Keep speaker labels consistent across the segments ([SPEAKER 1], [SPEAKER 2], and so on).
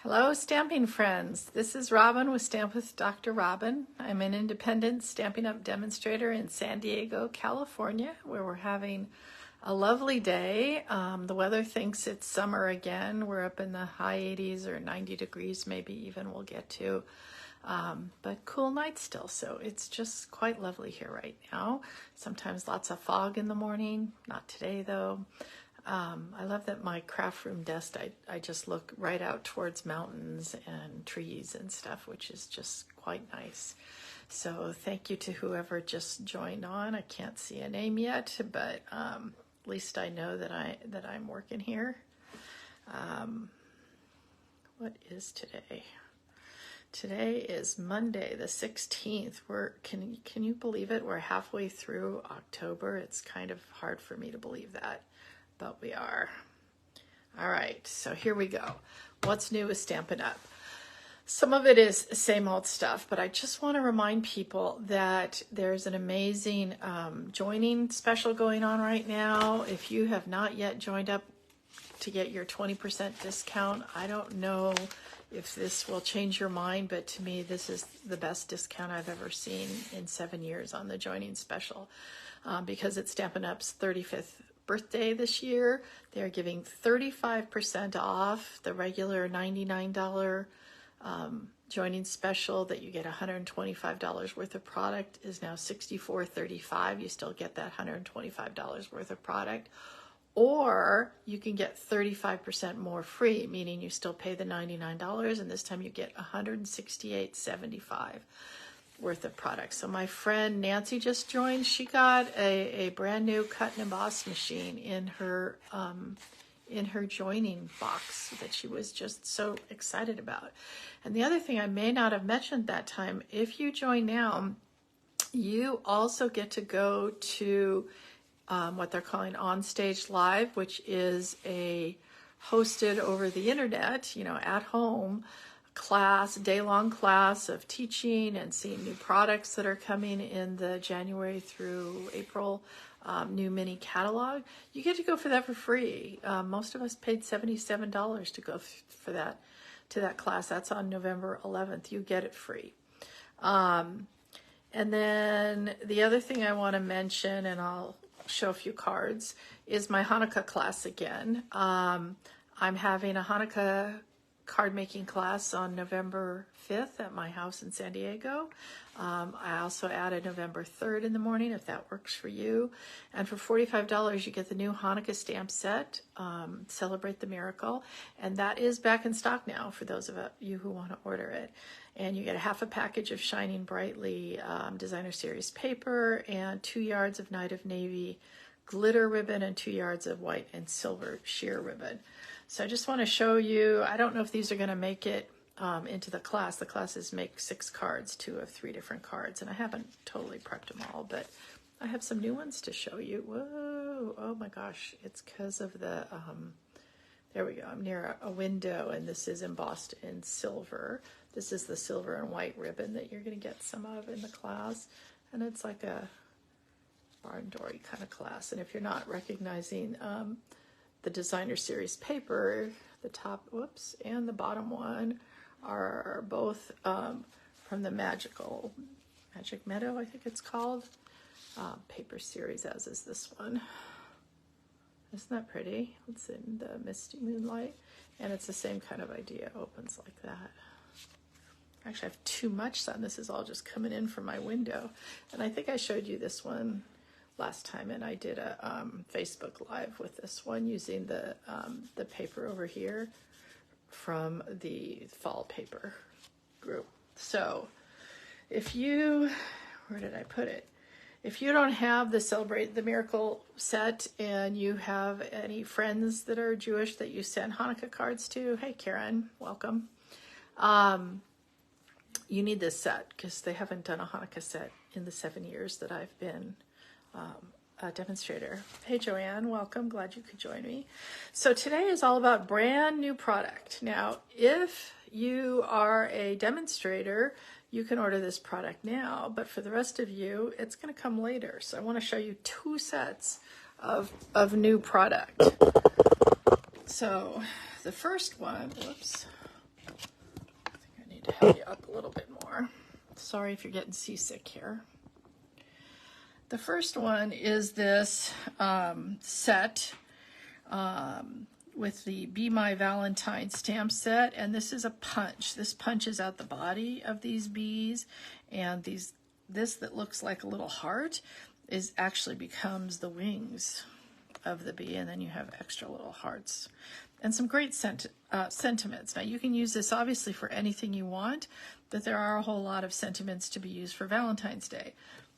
[SPEAKER 1] Hello, stamping friends. This is Robin with Stamp with Dr. Robin. I'm an independent Stampin' Up demonstrator in San Diego, California, where we're having a lovely day. The weather thinks it's summer again. We're up in the high 80s or 90 degrees, maybe even we'll get to. But cool night still, so it's just quite lovely here right now. Sometimes lots of fog in the morning, not today though. I love that my craft room desk, I just look right out towards mountains and trees and stuff, which is just quite nice. So thank you to whoever just joined on. I can't see a name yet, but at least I know that I'm working here. What is today? Today is Monday, the 16th. Can you believe it? We're halfway through October. It's kind of hard for me to believe that, but we are. All right, so here we go. What's new with Stampin' Up? Some of it is same old stuff, but I just want to remind people that there's an amazing joining special going on right now. If you have not yet joined up to get your 20% discount, I don't know if this will change your mind, but to me, this is the best discount I've ever seen in 7 years on the joining special because it's Stampin' Up's 35th birthday this year. They're giving 35% off the regular $99 joining special that you get $125 worth of product is now $64.35. You still get that $125 worth of product. Or you can get 35% more free, meaning you still pay the $99 and this time you get $168.75 worth of product. So my friend Nancy just joined. She got a brand new cut and emboss machine in her joining box that she was just so excited about. And the other thing I may not have mentioned that time, if you join now, you also get to go to what they're calling On-Stage Live, which is a hosted over the internet, at home class, day-long class of teaching and seeing new products that are coming in the January through April new mini catalog. You get to go for that for free. Most of us paid $77 to go to that class. That's on November 11th. You get it free. And then the other thing I want to mention, and I'll show a few cards, is my Hanukkah class again. I'm having a Hanukkah card making class on November 5th at my house in San Diego. I also added November 3rd in the morning if that works for you. And for $45 you get the new Hanukkah stamp set, Celebrate the Miracle, and that is back in stock now for those of you who want to order it. And you get a half a package of Shining Brightly designer series paper and 2 yards of Night of Navy glitter ribbon and 2 yards of white and silver sheer ribbon. So I just want to show you, I don't know if these are going to make it into the class. The classes make 6 cards, 2 of 3 different cards, and I haven't totally prepped them all, but I have some new ones to show you. Whoa, oh my gosh, it's because of the, there we go, I'm near a window, and this is embossed in silver. This is the silver and white ribbon that you're going to get some of in the class, and it's like a barn doory kind of class. And if you're not recognizing the designer series paper, the top, whoops, and the bottom one are both from the Magic Meadow, I think it's called, paper series, as is this one. Isn't that pretty? It's in the misty moonlight, and it's the same kind of idea. It opens like that. Actually, I have too much sun. This is all just coming in from my window, and I think I showed you this one last time, and I did a Facebook Live with this one using the paper over here from the fall paper group. So if you, where did I put it? If you don't have the Celebrate the Miracle set and you have any friends that are Jewish that you send Hanukkah cards to, hey Karen, welcome. You need this set because they haven't done a Hanukkah set in the 7 years that I've been a demonstrator. Hey Joanne, welcome, glad you could join me. So today is all about brand new product. Now, if you are a demonstrator, you can order this product now, but for the rest of you, it's going to come later. So I want to show you 2 sets of new product. So the first one, whoops, to help you up a little bit more. Sorry if you're getting seasick here. The first one is this set with the Be My Valentine stamp set, and this is a punch. This punches out the body of these bees, and this that looks like a little heart is actually becomes the wings of the bee, and then you have extra little hearts and some great sentiments. Now you can use this obviously for anything you want, but there are a whole lot of sentiments to be used for Valentine's Day.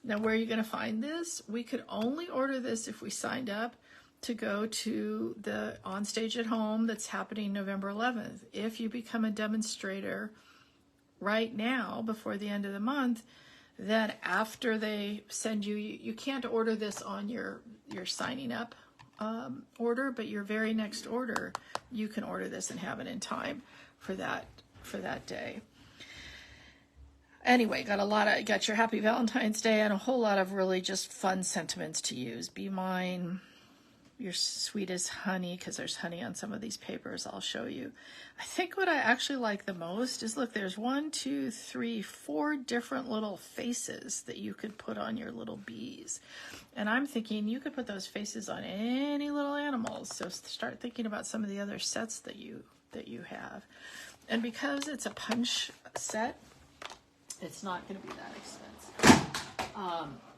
[SPEAKER 1] Now where are you going to find this? We could only order this if we signed up to go to the On Stage at Home that's happening November 11th. If you become a demonstrator right now before the end of the month, then after they send you, you can't order this on your signing up order, but your very next order, you can order this and have it in time for that day. Anyway, got your Happy Valentine's Day and a whole lot of really just fun sentiments to use. Be mine, your sweetest honey, because there's honey on some of these papers I'll show you. I think what I actually like the most is, look, there's 1, 2, 3, 4 different little faces that you could put on your little bees. And I'm thinking you could put those faces on any little animals. So start thinking about some of the other sets that you have. And because it's a punch set, it's not going to be that expensive.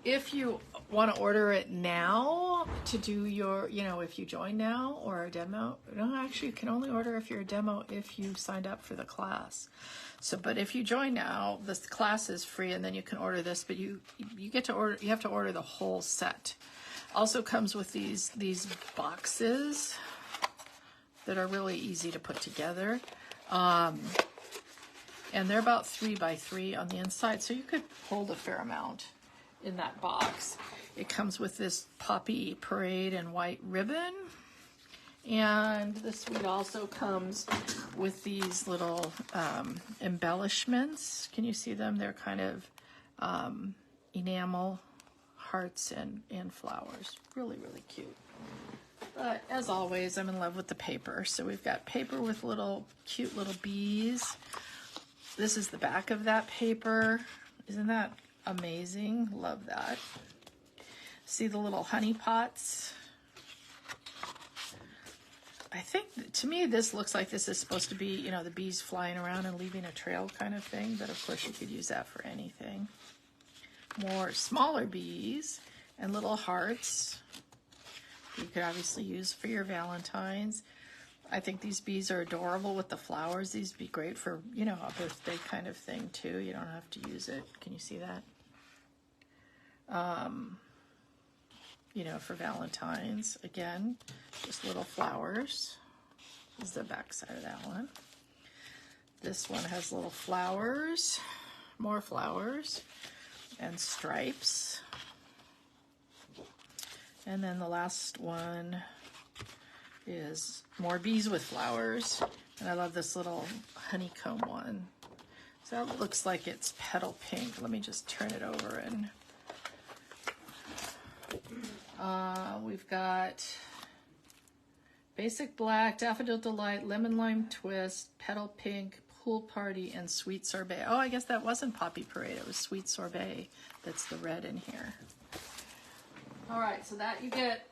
[SPEAKER 1] If you want to order it now to do your, if you join now or a demo, no, actually you can only order if you're a demo if you signed up for the class. So, but if you join now, this class is free, and then you can order this, but you get to order, you have to order the whole set. Also comes with these boxes that are really easy to put together. And they're about 3 by 3 on the inside, so you could hold a fair amount in that box. It comes with this poppy parade and white ribbon, and the suite also comes with these little embellishments. Can you see them? They're kind of enamel hearts and flowers. Really, really cute. But as always, I'm in love with the paper. So we've got paper with cute little bees. This is the back of that paper. Isn't that amazing? Love that. See the little honey pots? I think, to me, this looks like this is supposed to be, the bees flying around and leaving a trail kind of thing, but of course you could use that for anything. More smaller bees and little hearts you could obviously use for your Valentines. I think these bees are adorable with the flowers. These would be great for, a birthday kind of thing too. You don't have to use it. Can you see that? For Valentines, again, just little flowers. This is the back side of that one. This one has little flowers, more flowers, and stripes. And then the last one is more bees with flowers. And I love this little honeycomb one. So that looks like it's petal pink. Let me just turn it over and we've got Basic Black, Daffodil Delight, Lemon Lime Twist, Petal Pink, Pool Party, and Sweet Sorbet. Oh, I guess that wasn't Poppy Parade. It was Sweet Sorbet. That's the red in here. All right, so that you get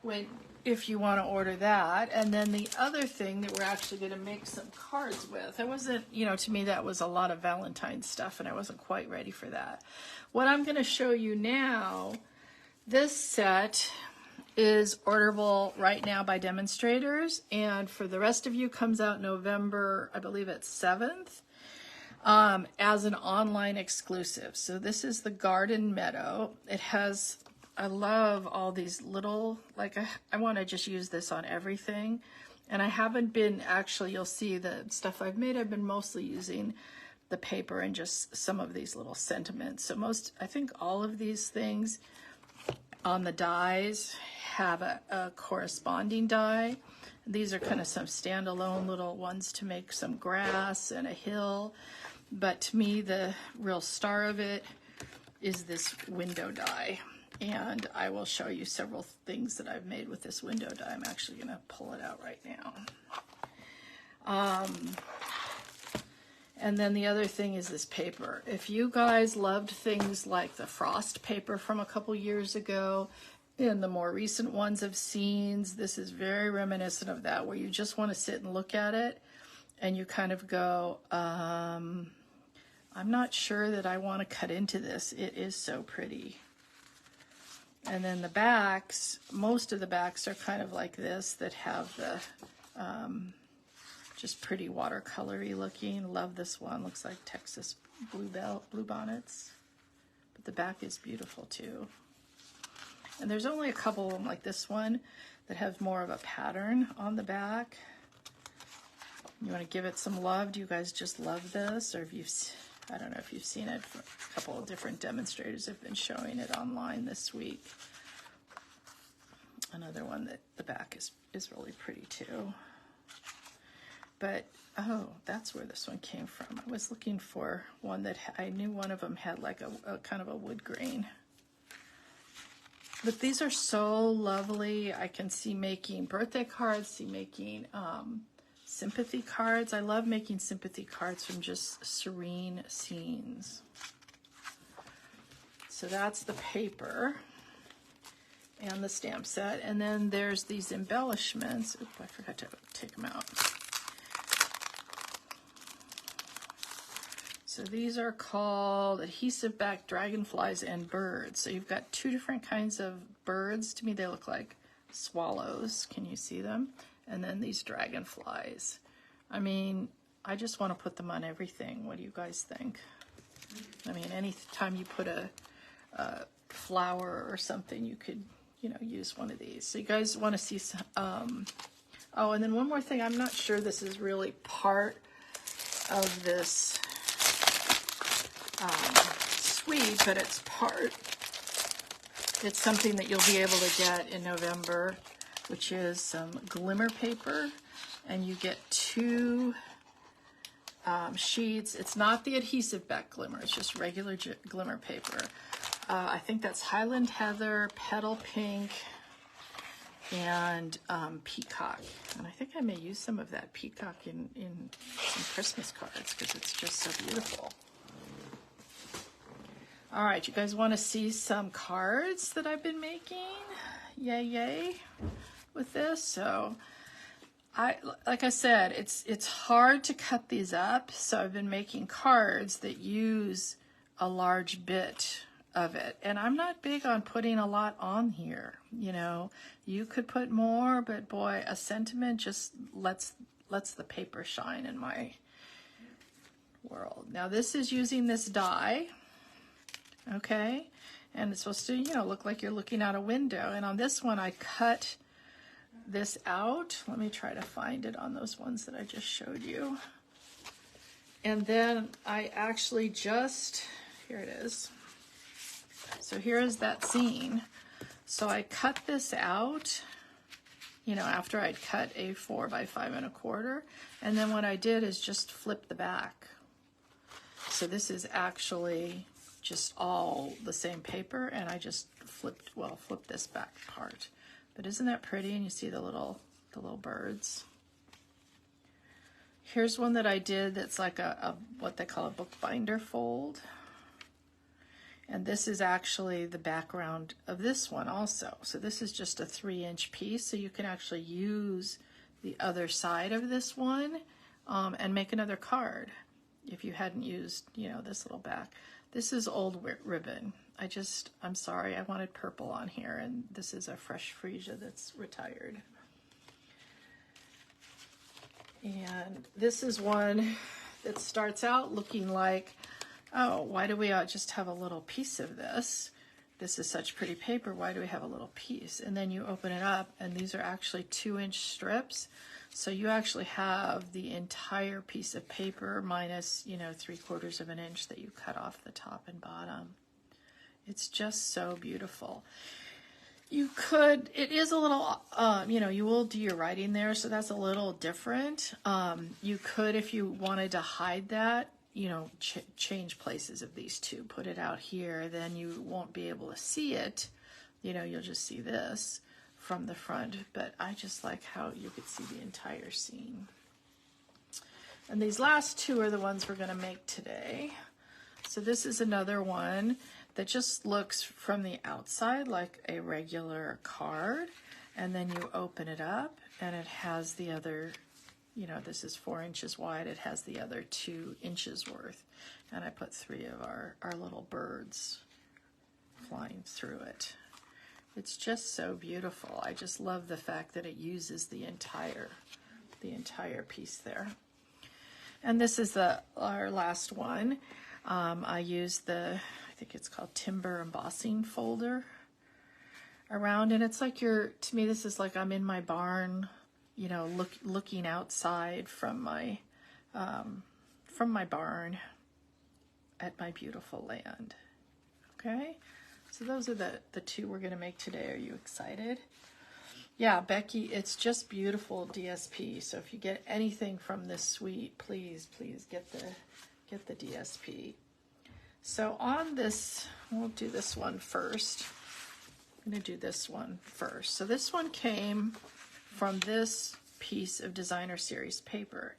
[SPEAKER 1] if you want to order that. And then the other thing that we're actually going to make some cards with. I wasn't, to me that was a lot of Valentine stuff, and I wasn't quite ready for that. What I'm going to show you now, this set is orderable right now by demonstrators, and for the rest of you comes out November, I believe it's 7th, as an online exclusive. So this is the Garden Meadow. It has, I love all these little, I want to just use this on everything. And I haven't been, actually, you'll see the stuff I've made, I've been mostly using the paper and just some of these little sentiments. So I think all of these things on the dies have a corresponding die. These are kind of some standalone little ones to make some grass and a hill. But to me, the real star of it is this window die. And I will show you several things that I've made with this window die. I'm actually going to pull it out right now. And then the other thing is this paper. If you guys loved things like the frost paper from a couple years ago, and the more recent ones of scenes, this is very reminiscent of that, where you just want to sit and look at it and you kind of go, I'm not sure that I want to cut into this. It is so pretty. And then the backs, most of the backs are kind of like this, that have the just pretty watercolory looking. Love this one. Looks like Texas bluebonnets. But the back is beautiful too. And there's only a couple of them like this one that have more of a pattern on the back. You want to give it some love. Do you guys just love this? Or if you've, I don't know if you've seen it. A couple of different demonstrators have been showing it online this week. Another one that the back is really pretty too. But, oh, that's where this one came from. I was looking for one that I knew one of them had like a kind of a wood grain. But these are so lovely. I can see making birthday cards, see making sympathy cards. I love making sympathy cards from just serene scenes. So that's the paper and the stamp set. And then there's these embellishments. Oop, I forgot to take them out. So these are called adhesive-backed dragonflies and birds. So you've got two different kinds of birds. To me, they look like swallows. Can you see them? And then these dragonflies. I mean, I just want to put them on everything. What do you guys think? I mean, anytime you put a flower or something, you could, you know, use one of these. So you guys want to see some, oh, and then one more thing. I'm not sure this is really part of this suite, but it's something that you'll be able to get in November, which is some glimmer paper, and you get two sheets. It's not the adhesive back glimmer, it's just regular glimmer paper. I think that's Highland Heather, Petal Pink, and Peacock. And I think I may use some of that Peacock in some Christmas cards because it's just so beautiful. All right, you guys want to see some cards that I've been making? Yay, yay, with this. So, like I said, it's hard to cut these up, so I've been making cards that use a large bit of it. And I'm not big on putting a lot on here. You know, you could put more, but boy, a sentiment just lets the paper shine in my world. Now this is using this die. Okay, and it's supposed to, you know, look like you're looking out a window. And on this one, I cut this out. Let me try to find it on those ones that I just showed you. And then I actually just, here it is. So here is that scene. So I cut this out, you know, after I'd cut a 4 by 5 1/4. And then what I did is just flip the back. So this is actually just all the same paper, and I just flipped this back part. But isn't that pretty? And you see the little birds. Here's one that I did that's like a what they call a bookbinder fold. And this is actually the background of this one also. So this is just a 3-inch piece, so you can actually use the other side of this one and make another card if you hadn't used, you know, this little back. This is old ribbon. I'm sorry, I wanted purple on here, and this is a fresh freesia that's retired. And this is one that starts out looking like, oh, why do we just have a little piece of this? This is such pretty paper, why do we have a little piece? And then you open it up, and these are actually 2-inch strips. So you actually have the entire piece of paper minus, you know, 3/4 of an inch that you cut off the top and bottom. It's just so beautiful. You could, it is a little, you know, you will do your writing there, so that's a little different. You could, if you wanted to hide that, you know, change places of these two, put it out here, then you won't be able to see it. You know, you'll just see this from the front, but I just like how you could see the entire scene. And these last two are the ones we're going to make today. So this is another one that just looks from the outside like a regular card. And then you open it up and it has the other, you know, this is 4 inches wide. It has the other 2 inches worth. And I put 3 of our little birds flying through it. It's just so beautiful. I just love the fact that it uses the entire piece there. And this is our last one. I used I think it's called timber embossing folder around, and it's like to me this is like I'm in my barn, you know, looking outside from my barn at my beautiful land. Okay, so those are the 2 we're going to make today. Are you excited? Yeah, Becky, it's just beautiful DSP. So if you get anything from this suite, please get the DSP. So on this, we'll do this one first. I'm going to do this one first. So this one came from this piece of Designer Series paper.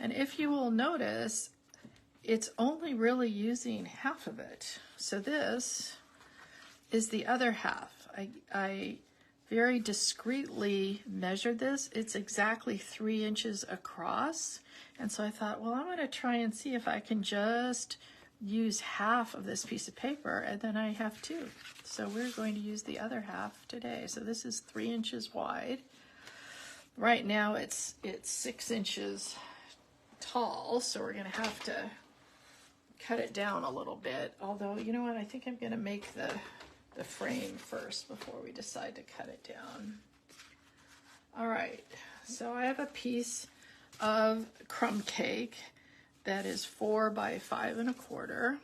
[SPEAKER 1] And if you will notice, it's only really using half of it. So this is the other half. I very discreetly measured this. It's exactly 3 inches across. And so I thought, well, I'm going to try and see if I can just use half of this piece of paper, and then I have 2. So we're going to use the other half today. So this is 3 inches wide. Right now it's 6 inches tall, so we're going to have to cut it down a little bit. Although, you know what, I think I'm going to make the frame first before we decide to cut it down. All right, so I have a piece of crumb cake that is 4 by 5 1/4,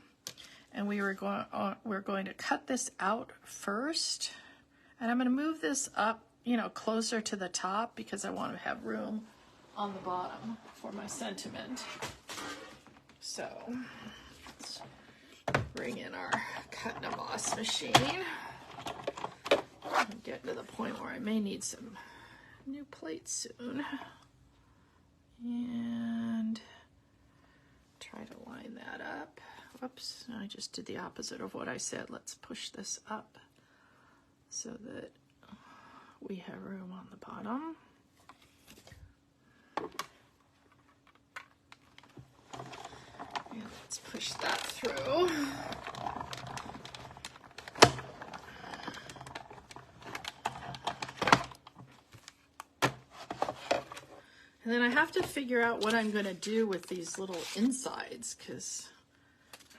[SPEAKER 1] and we're going to cut this out first, and I'm going to move this up, you know, closer to the top because I want to have room on the bottom for my sentiment. So let's bring in our cut and emboss machine. I'm getting to the point where I may need some new plates soon. And try to line that up. Whoops, I just did the opposite of what I said. Let's push this up so that we have room on the bottom. And let's push that through. And then I have to figure out what I'm going to do with these little insides because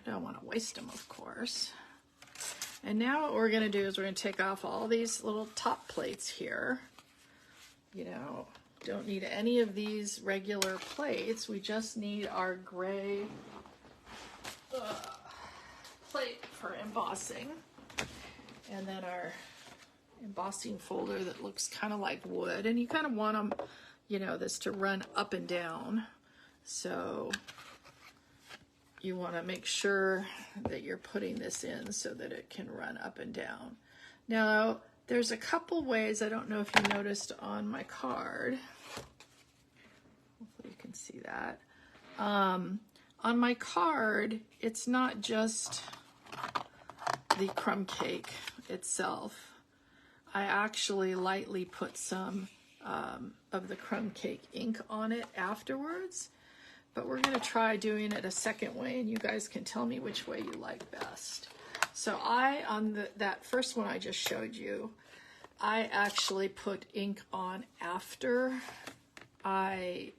[SPEAKER 1] I don't want to waste them, of course. And now what we're going to do is we're going to take off all these little top plates here. You know, don't need any of these regular plates. We just need our gray plate for embossing. And then our embossing folder that looks kind of like wood. And you kind of want them, you know, this to run up and down. So you want to make sure that you're putting this in so that it can run up and down. Now, there's a couple ways, I don't know if you noticed on my card. Hopefully you can see that. On my card, it's not just the crumb cake itself. I actually lightly put some of the crumb cake ink on it afterwards, but we're going to try doing it a second way, and you guys can tell me which way you like best. So on that first one I just showed you, I actually put ink on after I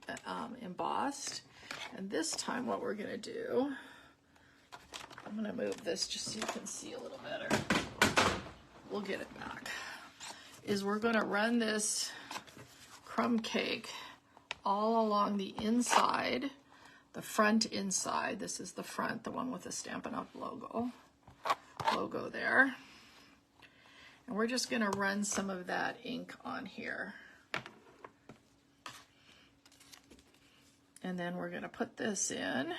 [SPEAKER 1] embossed, and this time what we're going to do, I'm going to move this just so you can see a little better. We'll get it back. Is we're going to run this crumb cake all along the inside, the front inside. This is the front, the one with the Stampin' Up logo there. And we're just going to run some of that ink on here. And then we're going to put this in.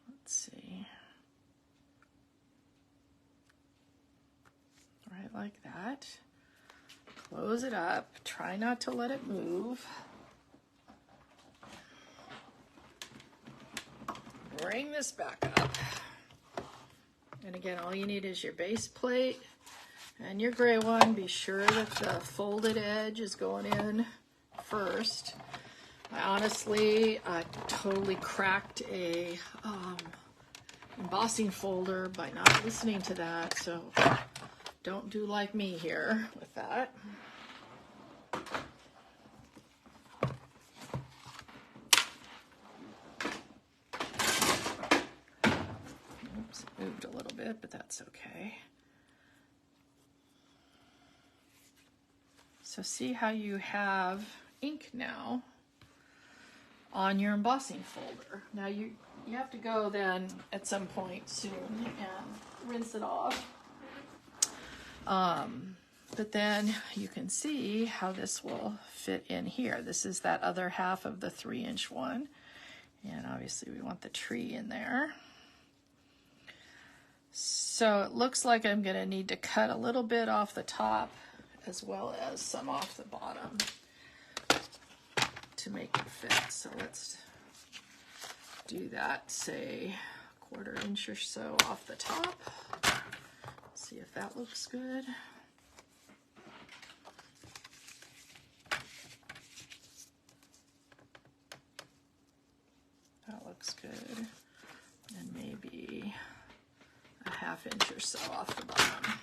[SPEAKER 1] Let's see. Right like that. Close it up. Try not to let it move. bring this back up. And again, all you need is your base plate and your gray one. Be sure that the folded edge is going in first. I honestly totally cracked a embossing folder by not listening to that, so don't do like me here with that. Oops, it moved a little bit, but that's okay. So see how you have ink now on your embossing folder. Now you have to go then at some point soon and rinse it off. But then you can see how this will fit in here. This is that other half of the 3-inch one. And obviously we want the tree in there. So it looks like I'm gonna need to cut a little bit off the top as well as some off the bottom to make it fit. So let's do that, say 1/4 inch or so off the top. See if that looks good. That looks good. And maybe a 1/2 inch or so off the bottom.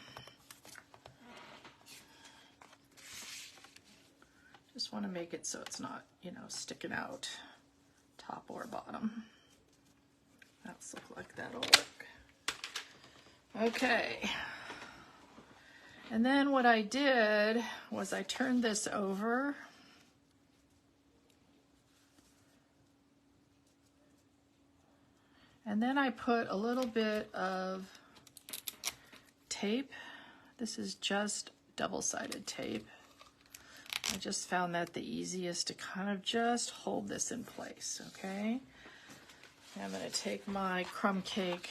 [SPEAKER 1] Just want to make it so it's not, you know, sticking out top or bottom. That's look like that'll work. Okay. And then what I did was I turned this over. And then I put a little bit of tape. This is just double-sided tape. I just found that the easiest to kind of just hold this in place, okay? I'm going to take my crumb cake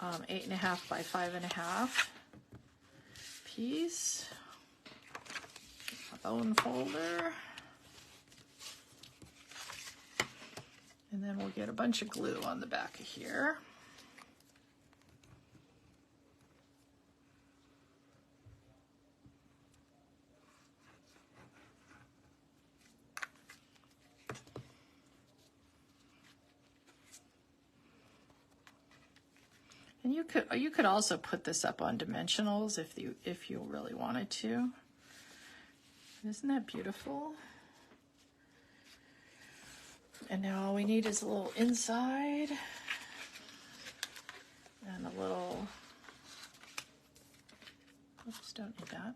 [SPEAKER 1] 8.5 by 5.5 piece, a bone folder, and then we'll get a bunch of glue on the back of here. And you could also put this up on dimensionals if you really wanted to. Isn't that beautiful? And now all we need is a little inside and a little, oops, don't need that,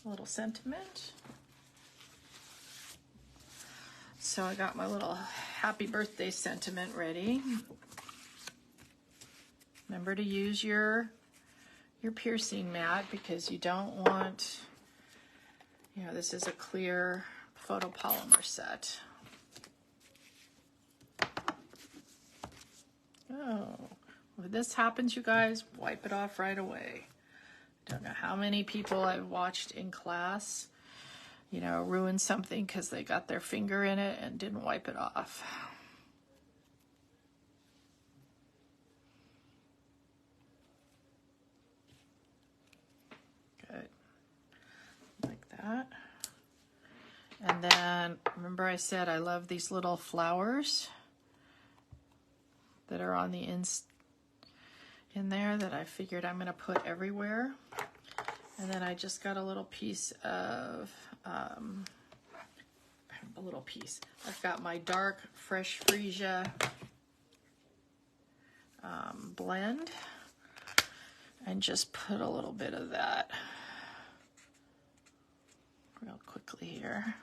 [SPEAKER 1] a little sentiment. So I got my little happy birthday sentiment ready. Remember to use your piercing mat because you don't want, you know, this is a clear photopolymer set. Oh, when this happens, you guys, wipe it off right away. Don't know how many people I've watched in class, you know, ruin something because they got their finger in it and didn't wipe it off. Good, like that. And then, remember I said I love these little flowers that are on the in there that I figured I'm going to put everywhere. And then I just got a little piece of, I've got my dark fresh freesia blend and just put a little bit of that real quickly here.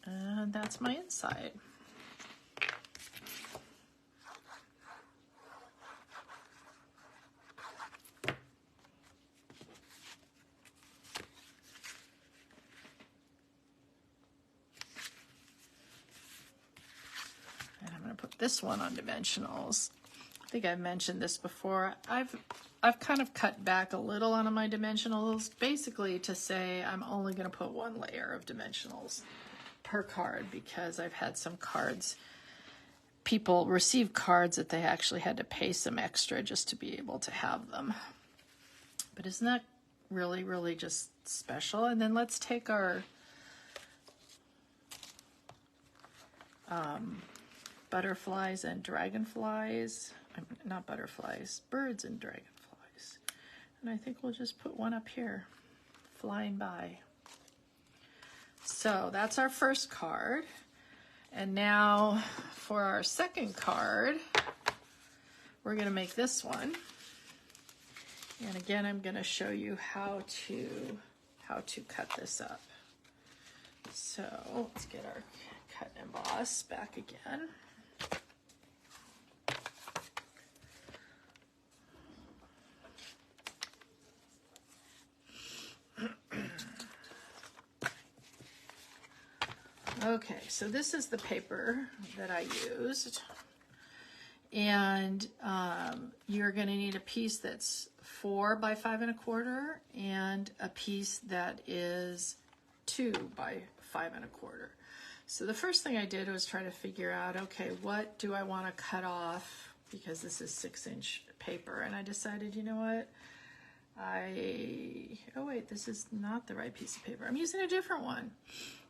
[SPEAKER 1] And that's my inside. And I'm going to put this one on dimensionals. I think I've mentioned this before. I've kind of cut back a little on my dimensionals, basically to say I'm only going to put one layer of dimensionals her card because I've had some cards, people receive cards that they actually had to pay some extra just to be able to have them. But isn't that really, really just special? And then let's take our butterflies and dragonflies, not butterflies, birds and dragonflies. And I think we'll just put one up here, flying by. So that's our first card. And now for our second card, we're going to make this one. And again, I'm going to show you how to cut this up. So let's get our cut and emboss back again. Okay, so this is the paper that I used, and you're going to need a piece that's 4 by 5 1/4 and a piece that is 2 by 5 1/4. So the first thing I did was try to figure out, okay, what do I want to cut off, because this is 6-inch paper, and I decided, you know what, oh wait, this is not the right piece of paper. I'm using a different one.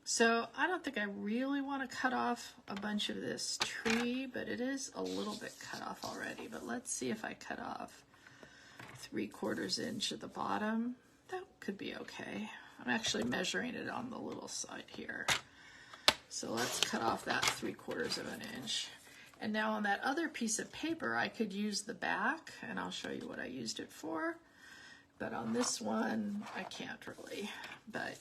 [SPEAKER 1] So I don't think I really want to cut off a bunch of this tree, but it is a little bit cut off already. But let's see if I cut off 3/4 inch at the bottom. That could be okay. I'm actually measuring it on the little side here. So let's cut off that 3/4 inch. And now on that other piece of paper, I could use the back, and I'll show you what I used it for. But on this one, I can't really, but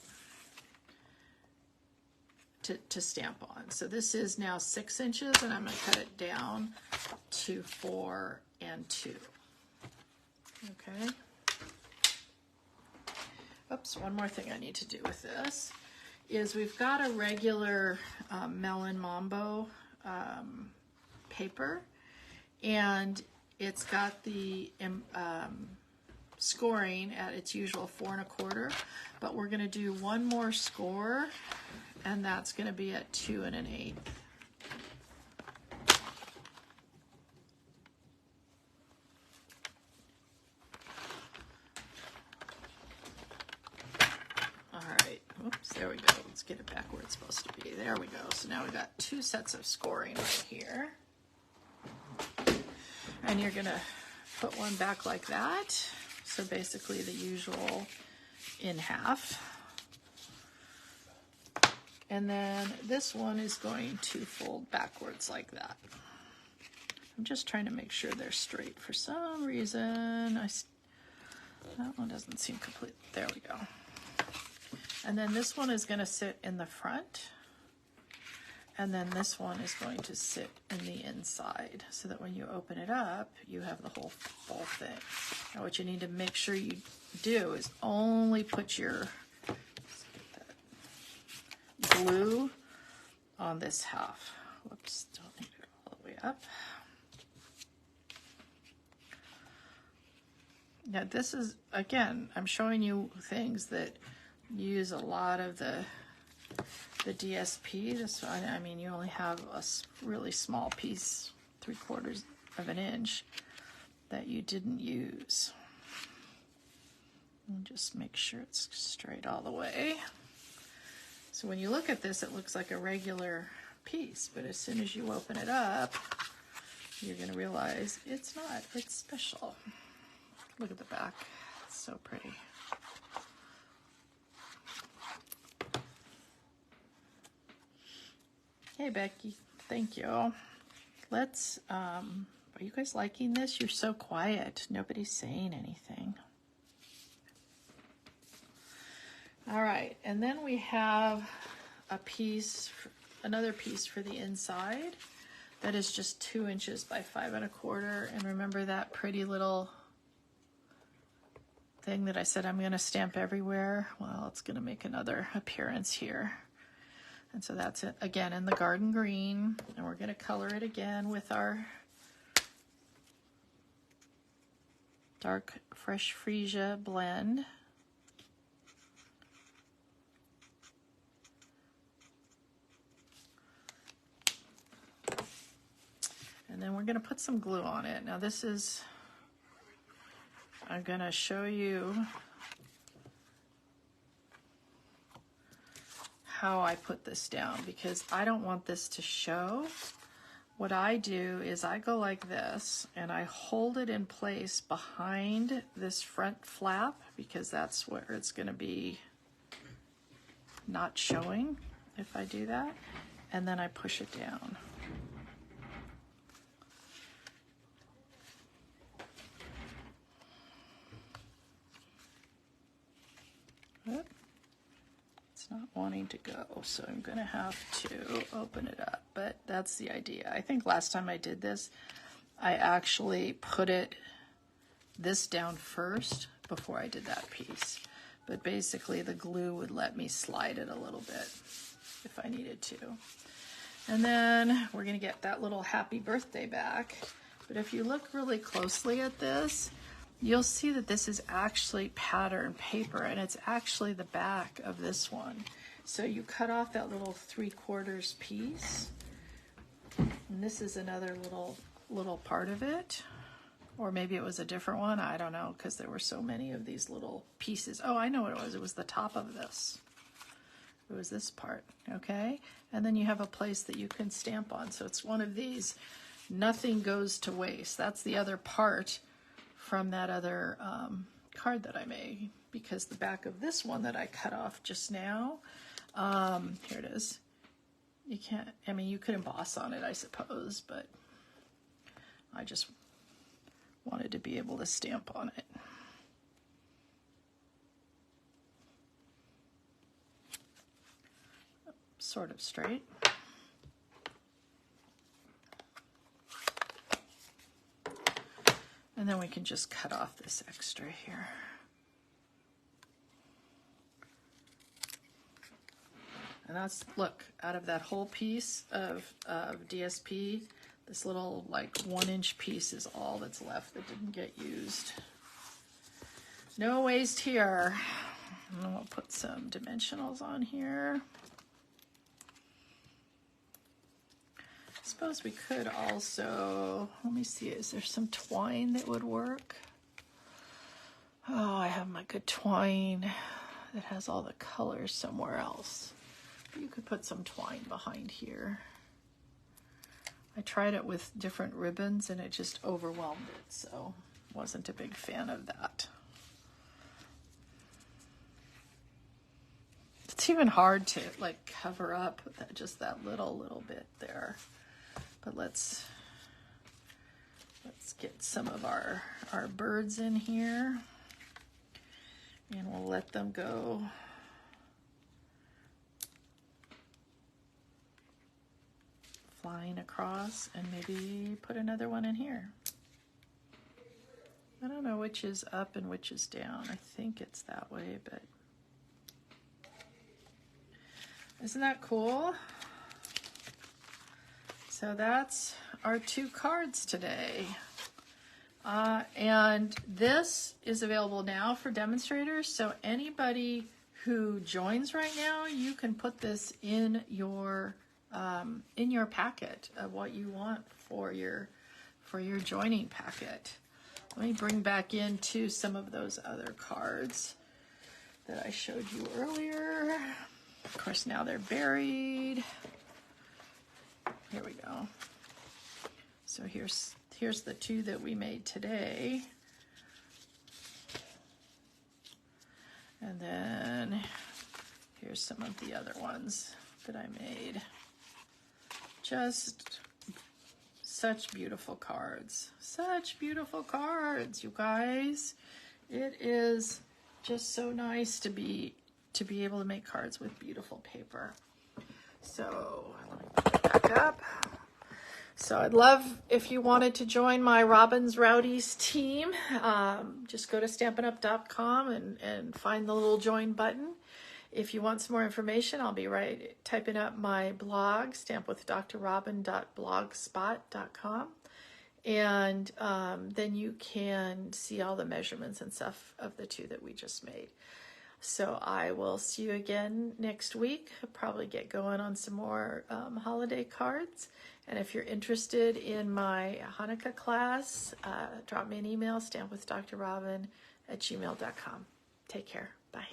[SPEAKER 1] to stamp on. So this is now 6 inches, and I'm going to cut it down to 4 and 2. Okay. Oops, one more thing I need to do with this is we've got a regular Melon Mambo paper, and it's got the scoring at its usual 4 1/4, but we're going to do one more score, and that's going to be at 2 1/8. All right, oops, there we go. Let's get it back where it's supposed to be. There we go. So now we've got 2 sets of scoring right here. And you're going to put one back like that. So basically the usual in half. And then this one is going to fold backwards like that. I'm just trying to make sure they're straight. For some reason, that one doesn't seem complete. There we go. And then this one is going to sit in the front. And then this one is going to sit in the inside, so that when you open it up, you have the whole thing. Now what you need to make sure you do is only put your glue on this half. Whoops, don't need it all the way up. Now this is, again, I'm showing you things that use a lot of the DSP. Just, I mean, you only have a really small piece, 3/4 inch, that you didn't use. And just make sure it's straight all the way. So when you look at this, it looks like a regular piece, but as soon as you open it up, you're going to realize it's not. It's special. Look at the back. It's so pretty. Hey, Becky. Thank you. Let's, are you guys liking this? You're so quiet. Nobody's saying anything. All right, and then we have a piece, another piece for the inside that is just 2 inches by 5 1/4. And remember that pretty little thing that I said I'm going to stamp everywhere? Well, it's going to make another appearance here. And so that's it again in the garden green, and we're going to color it again with our dark fresh freesia blend. then we're going to put some glue on it. Now this is, I'm going to show you how I put this down because I don't want this to show. What I do is I go like this and I hold it in place behind this front flap because that's where it's going to be not showing if I do that. And then I push it down. It's not wanting to go, so I'm going to have to open it up, but that's the idea. I think last time I did this, I actually put this down first before I did that piece. But basically the glue would let me slide it a little bit if I needed to. And then we're going to get that little happy birthday back. But if you look really closely at this, you'll see that this is actually pattern paper, and it's actually the back of this one. So you cut off that little 3/4 piece, and this is another little part of it. Or maybe it was a different one, I don't know, because there were so many of these little pieces. Oh, I know what it was the top of this. It was this part, okay? And then you have a place that you can stamp on. So it's one of these, nothing goes to waste. That's the other part from that other card that I made, because the back of this one that I cut off just now, here it is. You can't, I mean, you could emboss on it, I suppose, but I just wanted to be able to stamp on it. Sort of straight. And then we can just cut off this extra here. And that's, look, out of that whole piece of DSP, this little like 1-inch piece is all that's left that didn't get used. No waste here. And we'll put some dimensionals on here. I suppose we could also, let me see, is there some twine that would work? Oh, I have my good twine that has all the colors somewhere else. You could put some twine behind here. I tried it with different ribbons and it just overwhelmed it, so wasn't a big fan of that. It's even hard to like cover up that, just that little bit there. But let's get some of our birds in here, and we'll let them go. Flying across, and maybe put another one in here. I don't know which is up and which is down. I think it's that way, but isn't that cool? So that's our 2 cards today. And this is available now for demonstrators. So anybody who joins right now, you can put this in your packet of what you want for your joining packet. Let me bring back into some of those other cards that I showed you earlier. Of course, now they're buried. Here we go. So here's the 2 that we made today. And then here's some of the other ones that I made. Just such beautiful cards. Such beautiful cards, you guys. It is just so nice to be able to make cards with beautiful paper. So let me put it back up. So I'd love if you wanted to join my Robin's Rowdies team. Just go to stampinup.com and find the little join button. If you want some more information, I'll be typing up my blog, stampwithdrrobin.blogspot.com. And then you can see all the measurements and stuff of the 2 that we just made. So I will see you again next week. I'll probably get going on some more holiday cards. And if you're interested in my Hanukkah class, drop me an email, stampwithdrrobin@gmail.com. Take care. Bye.